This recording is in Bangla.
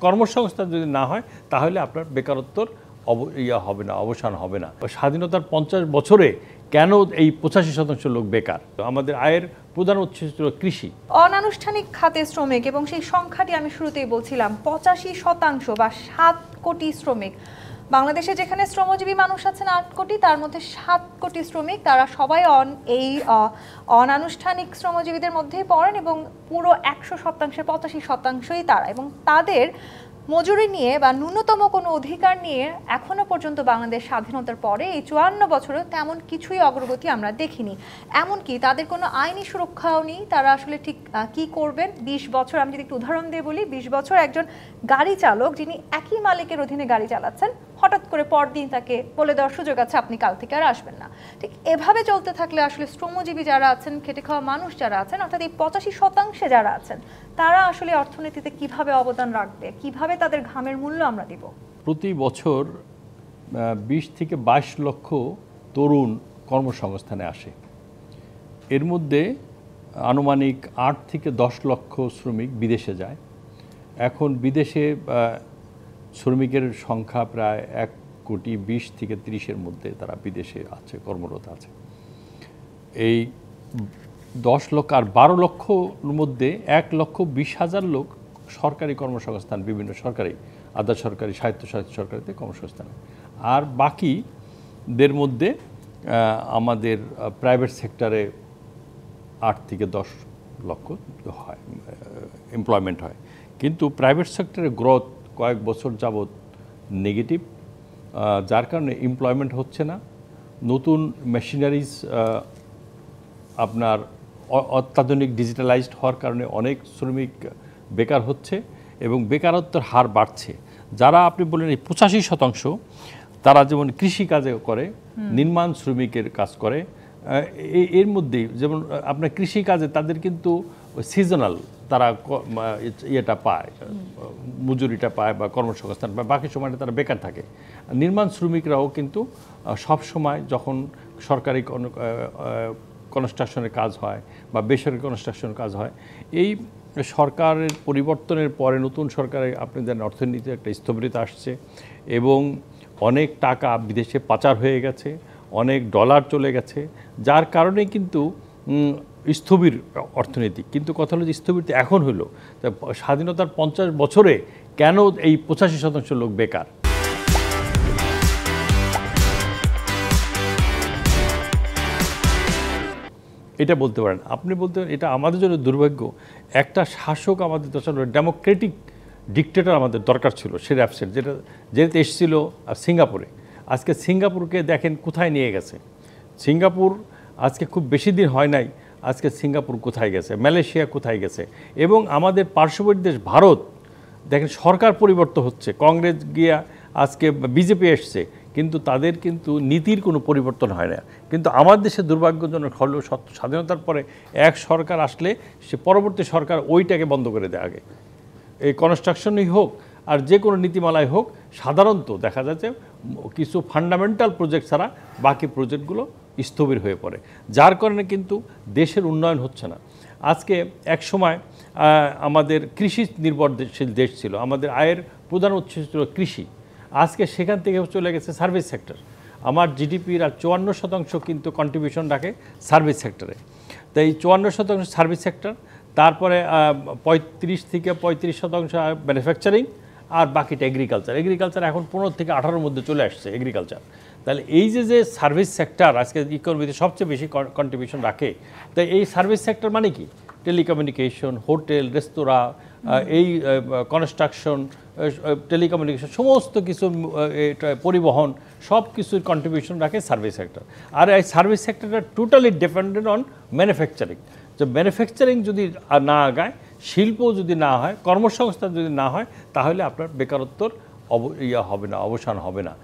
কর্মসংস্থান যদি না হয় তাহলে আপনার বেকারত্বর হবে না, অবসান হবে না। স্বাধীনতার 50 বছরে কেন এই 85% লোক বেকার? আমাদের আয়ের প্রধান উৎস ছিল কৃষি। অনানুষ্ঠানিক খাতে শ্রমিক, এবং সেই সংখ্যাটি আমি শুরুতেই বলছিলাম 85% বা 7 কোটি শ্রমিক। বাংলাদেশে যেখানে শ্রমজীবী মানুষ আছেন 8 কোটি, তার মধ্যে 7 কোটি শ্রমিক, তারা সবাই এই অনানুষ্ঠানিক শ্রমজীবীদের মধ্যেই পড়েন, এবং পুরো 100%, 85%ই তারা। এবং তাদের মজুরি নিয়ে বা ন্যূনতম কোনো অধিকার নিয়ে এখনো পর্যন্ত বাংলাদেশ স্বাধীনতার পরে এই 54 বছরে তেমন কিছুই অগ্রগতি আমরা দেখিনি। এমনকি তাদের কোনো আইনি সুরক্ষাও নেই। তারা আসলে ঠিক কি করবেন? 20 বছর, আমি যদি একটু উদাহরণ দিয়ে বলি, 20 বছর একজন গাড়ি চালক যিনি একই মালিকের অধীনে গাড়ি চালাচ্ছেন, হঠাৎ করে পরদিন তাকে বলে দেওয়ার সুযোগ আছে আপনি কাল থেকে আর আসবেন না। ঠিক এভাবে চলতে থাকলে আসলে শ্রমজীবী যারা আছেন, খেটে খাওয়া মানুষ যারা আছেন, অর্থাৎ এই 85% যারা আছেন, তারা আসলে অর্থনীতিতে কিভাবে অবদান রাখবে, কিভাবে তাদের ঘামের মূল্য আমরা দিব? প্রতি বছর 20 থেকে 22 লক্ষ তরুণ কর্মসংস্থানে আসে। এর মধ্যে আনুমানিক 8 থেকে 10 লক্ষ শ্রমিক বিদেশে যায়। এখন বিদেশে শ্রমিকের সংখ্যা প্রায় 1 কোটি 20 থেকে 30-এর মধ্যে তারা বিদেশে আছে, কর্মরত আছে। এই 10 লক্ষ আর 12 লক্ষর মধ্যে 1,20,000 লোক সরকারি কর্মসংস্থান, বিভিন্ন সরকারি, আধা সরকারি, স্বায়ত্তশাসিত সরকারিতে কর্মসংস্থান। আর বাকিদের মধ্যে আমাদের প্রাইভেট সেক্টরে 8 থেকে 10 লক্ষ হয়, এমপ্লয়মেন্ট হয়। কিন্তু প্রাইভেট সেক্টরে গ্রোথ কয়েক বছর যাবৎ নেগেটিভ, যার কারণে এমপ্লয়মেন্ট হচ্ছে না। নতুন মেশিনারিজ আপনার অত্যাধুনিক ডিজিটালাইজড হওয়ার কারণে অনেক শ্রমিক বেকার হচ্ছে এবং বেকারত্বের হার বাড়ছে। যারা আপনি বলেন এই 85%, তারা যেমন কৃষি কাজে করে, নির্মাণ শ্রমিকের কাজ করে, এর মধ্যেই যেমন আপনার কৃষি কাজে তাদের কিন্তু সিজনাল তারা ইয়েটা পায়, মজুরিটা পায় বা কর্মসংস্থান পায়, বাকি সময়টা তারা বেকার থাকে। নির্মাণ শ্রমিকরাও কিন্তু সব সময় যখন সরকারি কনস্ট্রাকশনের কাজ হয় বা বেসরকারি কনস্ট্রাকশনের কাজ হয়, এই সরকারের পরিবর্তনের পরে নতুন সরকারে আপনি জানেন অর্থনীতিতে একটা স্থবিরতা আসছে এবং অনেক টাকা বিদেশে পাচার হয়ে গেছে, অনেক ডলার চলে গেছে, যার কারণে কিন্তু স্থবির অর্থনীতি। কিন্তু কথা হলো যে স্থবিরতা এখন হলো, স্বাধীনতার 50 বছরে কেন এই 85% লোক বেকার? এটা বলতে পারেন, আপনি বলতে পারেন এটা আমাদের জন্য দুর্ভাগ্য। একটা শাসক আমাদের ডেমোক্রেটিক ডিক্টেটর আমাদের দরকার ছিল, সে অ্যাবসেন্ট, যেটা এসেছিল সিঙ্গাপুরে। আজকে সিঙ্গাপুরকে দেখেন কোথায় নিয়ে গেছে। সিঙ্গাপুর আজকে খুব বেশি দিন হয় নাই, আজকে সিঙ্গাপুর কোথায় গেছে, মালয়েশিয়া কোথায় গেছে। এবং আমাদের পার্শ্ববর্তী দেশ ভারত দেখেন সরকার পরিবর্তন হচ্ছে, কংগ্রেস গিয়া আজকে বিজেপি এসছে, কিন্তু তাদের কিন্তু নীতির কোনো পরিবর্তন হয় না। কিন্তু আমার দেশে দুর্ভাগ্যজনক হলো স্বাধীনতার পরে এক সরকার আসলে সে পরবর্তী সরকার ওইটাকে বন্ধ করে দেয়। আগে এই কনস্ট্রাকশনই হোক আর যে কোনো নীতিমালাই হোক, সাধারণত দেখা যাচ্ছে কিছু ফান্ডামেন্টাল প্রজেক্ট ছাড়া বাকি প্রজেক্টগুলো স্থবির হয়ে পড়ে, যার কারণে কিন্তু দেশের উন্নয়ন হচ্ছে না। আজকে এক সময় আমাদের কৃষি নির্ভরশীল দেশ ছিল, আমাদের আয়ের প্রধান উৎস ছিল কৃষি। আজকে সেখান থেকে চলে গেছে সার্ভিস সেক্টর। আমার জিডিপির আর 54% কিন্তু কন্ট্রিবিউশন রাখে সার্ভিস সেক্টরে। তাই 54% সার্ভিস সেক্টর, তারপরে 35 থেকে 35% ম্যানুফ্যাকচারিং, আর বাকিটা এগ্রিকালচার এখন 15 থেকে 18-র মধ্যে চলে আসছে এগ্রিকালচার। তাহলে এই যে সার্ভিস সেক্টর আজকে ইকোনমিতে সবচেয়ে বেশি কন্ট্রিবিউশন রাখে, তাই এই সার্ভিস সেক্টর মানে কি? টেলিকমিউনিকেশন, হোটেল, রেস্তোরাঁ, এই কনস্ট্রাকশন, টেলিকমিউনিকেশন, সমস্ত কিছু, পরিবহন, সব কিছুর কন্ট্রিবিউশন রাখে সার্ভিস সেক্টর। আর এই সার্ভিস সেক্টরটা টোটালি ডিপেন্ডেন্ট অন ম্যানুফ্যাকচারিং। যে ম্যানুফ্যাকচারিং যদি না আগায়, শিল্প যদি না হয়, কর্মসংস্থান যদি না হয়, তাহলে আপনার বেকারত্বর হবে না, অবসান হবে না।